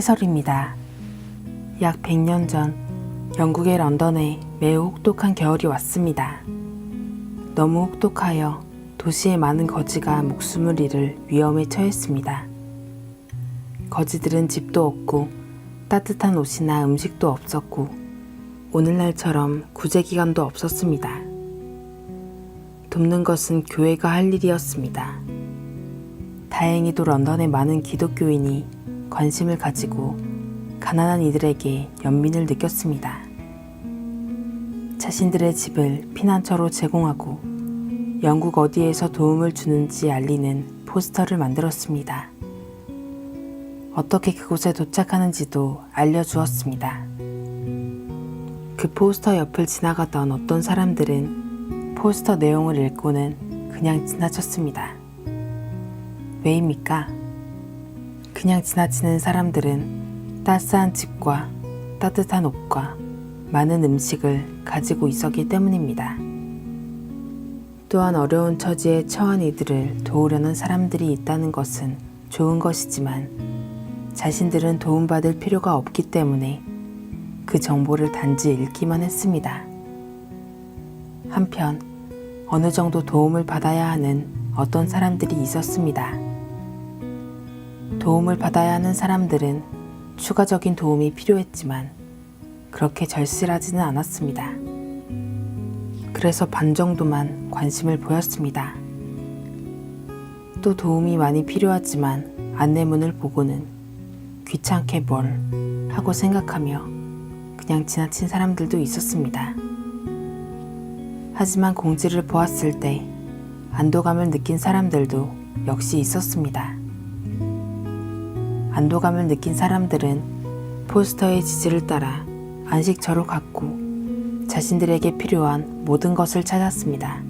해설입니다. 약 100년 전 영국의 런던에 매우 혹독한 겨울이 왔습니다. 너무 혹독하여 도시의 많은 거지가 목숨을 잃을 위험에 처했습니다. 거지들은 집도 없고 따뜻한 옷이나 음식도 없었고 오늘날처럼 구제기관도 없었습니다. 돕는 것은 교회가 할 일이었습니다. 다행히도 런던의 많은 기독교인이 관심을 가지고 가난한 이들에게 연민을 느꼈습니다. 자신들의 집을 피난처로 제공하고 영국 어디에서 도움을 주는지 알리는 포스터를 만들었습니다. 어떻게 그곳에 도착하는지도 알려주었습니다. 그 포스터 옆을 지나가던 어떤 사람들은 포스터 내용을 읽고는 그냥 지나쳤습니다. 왜입니까? 그냥 지나치는 사람들은 따스한 집과 따뜻한 옷과 많은 음식을 가지고 있었기 때문입니다. 또한 어려운 처지에 처한 이들을 도우려는 사람들이 있다는 것은 좋은 것이지만 자신들은 도움받을 필요가 없기 때문에 그 정보를 단지 읽기만 했습니다. 한편 어느 정도 도움을 받아야 하는 어떤 사람들이 있었습니다. 도움을 받아야 하는 사람들은 추가적인 도움이 필요했지만 그렇게 절실하지는 않았습니다. 그래서 반 정도만 관심을 보였습니다. 또 도움이 많이 필요하지만 안내문을 보고는 귀찮게 뭘 하고 생각하며 그냥 지나친 사람들도 있었습니다. 하지만 공지를 보았을 때 안도감을 느낀 사람들도 역시 있었습니다. 안도감을 느낀 사람들은 포스터의 지지를 따라 안식처로 갔고 자신들에게 필요한 모든 것을 찾았습니다.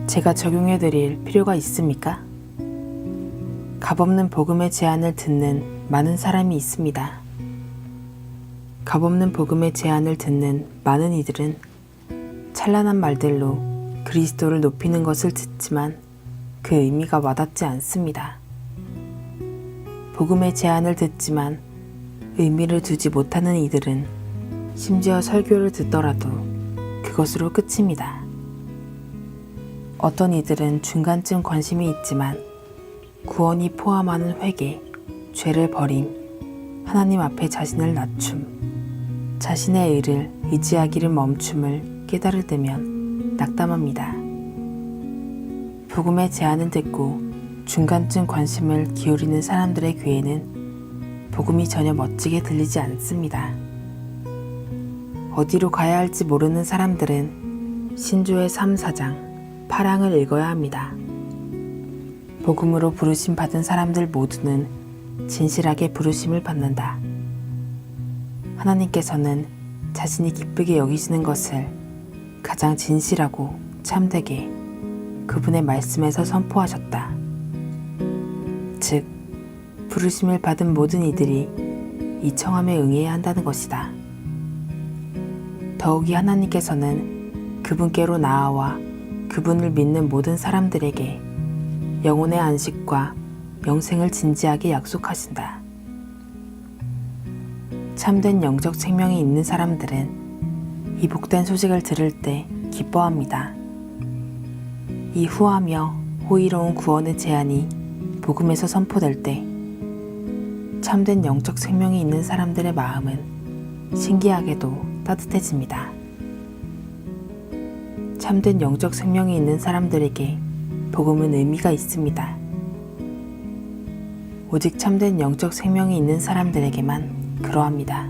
제가 적용해드릴 필요가 있습니까? 값없는 복음의 제안을 듣는 많은 사람이 있습니다. 값없는 복음의 제안을 듣는 많은 이들은 찬란한 말들로 그리스도를 높이는 것을 듣지만 그 의미가 와닿지 않습니다. 복음의 제안을 듣지만 의미를 두지 못하는 이들은 심지어 설교를 듣더라도 그것으로 끝입니다. 어떤 이들은 중간쯤 관심이 있지만 구원이 포함하는 회개, 죄를 버림, 하나님 앞에 자신을 낮춤, 자신의 의를 의지하기를 멈춤을 깨달을 때면 낙담합니다. 복음의 제안을 듣고 중간쯤 관심을 기울이는 사람들의 귀에는 복음이 전혀 멋지게 들리지 않습니다. 어디로 가야 할지 모르는 사람들은 신조의 3, 4장, 8항을 읽어야 합니다. 복음으로 부르심 받은 사람들 모두는 진실하게 부르심을 받는다. 하나님께서는 자신이 기쁘게 여기시는 것을 가장 진실하고 참되게 그분의 말씀에서 선포하셨다. 즉, 부르심을 받은 모든 이들이 이 청함에 응해야 한다는 것이다. 더욱이 하나님께서는 그분께로 나아와 그분을 믿는 모든 사람들에게 영혼의 안식과 영생을 진지하게 약속하신다. 참된 영적 생명이 있는 사람들은 이 복된 소식을 들을 때 기뻐합니다. 이 후하며 호의로운 구원의 제안이 복음에서 선포될 때 참된 영적 생명이 있는 사람들의 마음은 신기하게도 따뜻해집니다. 참된 영적 생명이 있는 사람들에게 복음은 의미가 있습니다. 오직 참된 영적 생명이 있는 사람들에게만 그러합니다.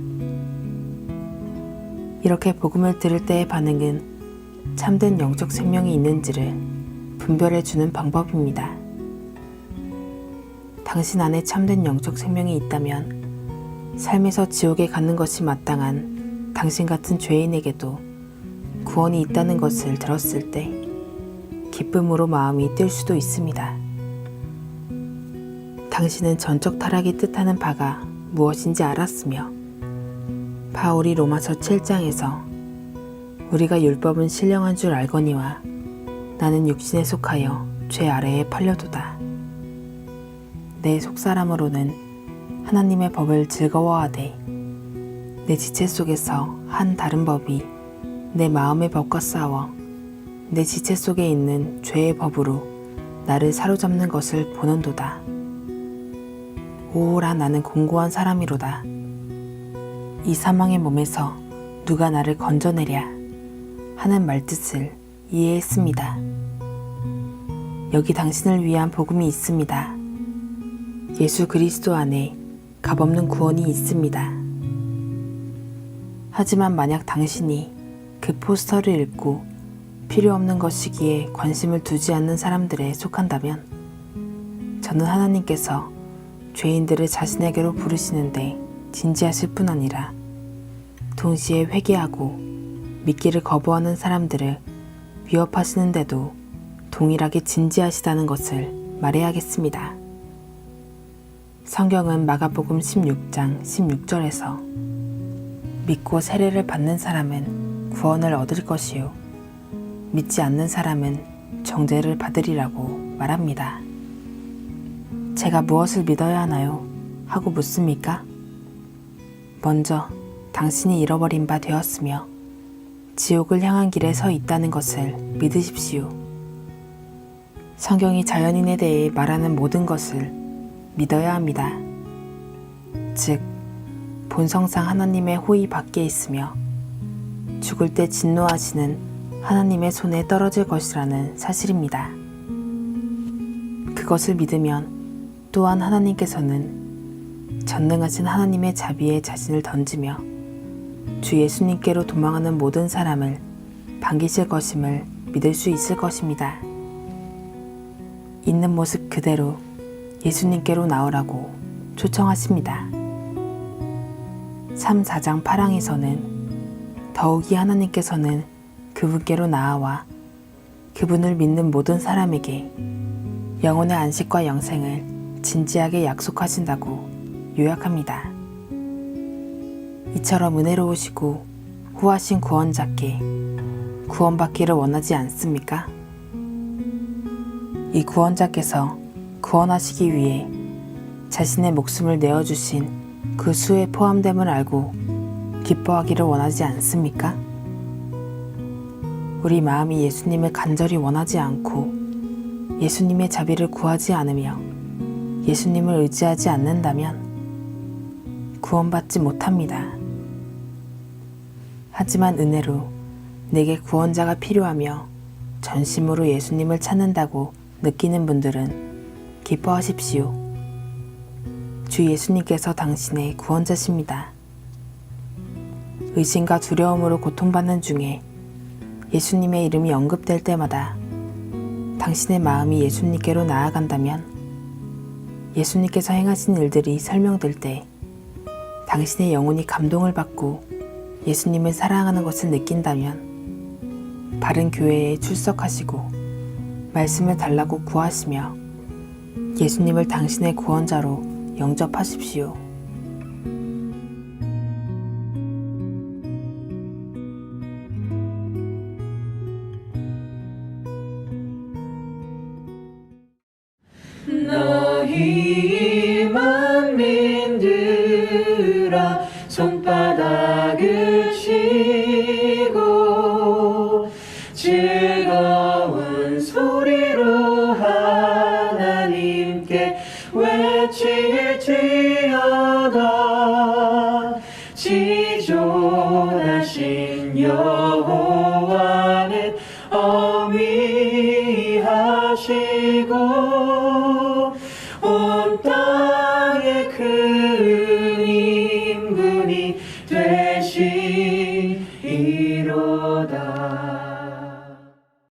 이렇게 복음을 들을 때의 반응은 참된 영적 생명이 있는지를 분별해주는 방법입니다. 당신 안에 참된 영적 생명이 있다면 삶에서 지옥에 가는 것이 마땅한 당신 같은 죄인에게도 구원이 있다는 것을 들었을 때 기쁨으로 마음이 뛸 수도 있습니다. 당신은 전적 타락이 뜻하는 바가 무엇인지 알았으며 바울이 로마서 7장에서 우리가 율법은 신령한 줄 알거니와 나는 육신에 속하여 죄 아래에 팔려도다. 내 속사람으로는 하나님의 법을 즐거워하되 내 지체 속에서 한 다른 법이 내 마음의 법과 싸워 내 지체 속에 있는 죄의 법으로 나를 사로잡는 것을 보는도다. 오라 나는 공고한 사람이로다. 이 사망의 몸에서 누가 나를 건져내랴 하는 말뜻을 이해했습니다. 여기 당신을 위한 복음이 있습니다. 예수 그리스도 안에 값없는 구원이 있습니다. 하지만 만약 당신이 그 포스터를 읽고 필요 없는 것이기에 관심을 두지 않는 사람들에 속한다면 저는 하나님께서 죄인들을 자신에게로 부르시는데 진지하실 뿐 아니라 동시에 회개하고 믿기를 거부하는 사람들을 위협하시는데도 동일하게 진지하시다는 것을 말해야겠습니다. 성경은 마가복음 16장 16절에서 믿고 세례를 받는 사람은 구원을 얻을 것이요 믿지 않는 사람은 정죄를 받으리라고 말합니다. 제가 무엇을 믿어야 하나요? 하고 묻습니까? 먼저 당신이 잃어버린 바 되었으며 지옥을 향한 길에 서 있다는 것을 믿으십시오. 성경이 자연인에 대해 말하는 모든 것을 믿어야 합니다. 즉, 본성상 하나님의 호의 밖에 있으며 죽을 때 진노하시는 하나님의 손에 떨어질 것이라는 사실입니다. 그것을 믿으면 또한 하나님께서는 전능하신 하나님의 자비에 자신을 던지며 주 예수님께로 도망하는 모든 사람을 반기실 것임을 믿을 수 있을 것입니다. 있는 모습 그대로 예수님께로 나오라고 초청하십니다. 3, 4장 8항에서는 더욱이 하나님께서는 그분께로 나아와 그분을 믿는 모든 사람에게 영혼의 안식과 영생을 진지하게 약속하신다고 요약합니다. 이처럼 은혜로우시고 후하신 구원자께 구원받기를 원하지 않습니까? 이 구원자께서 구원하시기 위해 자신의 목숨을 내어주신 그 수에 포함됨을 알고 기뻐하기를 원하지 않습니까? 우리 마음이 예수님을 간절히 원하지 않고 예수님의 자비를 구하지 않으며 예수님을 의지하지 않는다면 구원받지 못합니다. 하지만 은혜로 내게 구원자가 필요하며 전심으로 예수님을 찾는다고 느끼는 분들은 기뻐하십시오. 주 예수님께서 당신의 구원자십니다. 의심과 두려움으로 고통받는 중에 예수님의 이름이 언급될 때마다 당신의 마음이 예수님께로 나아간다면 예수님께서 행하신 일들이 설명될 때 당신의 영혼이 감동을 받고 예수님을 사랑하는 것을 느낀다면 바른 교회에 출석하시고 말씀을 달라고 구하시며 예수님을 당신의 구원자로 영접하십시오. 너희 만민들아 손바닥을 치고 즐거운 소리로 하나님께 외칠지어다. 지존하신 여호와는 어미하시고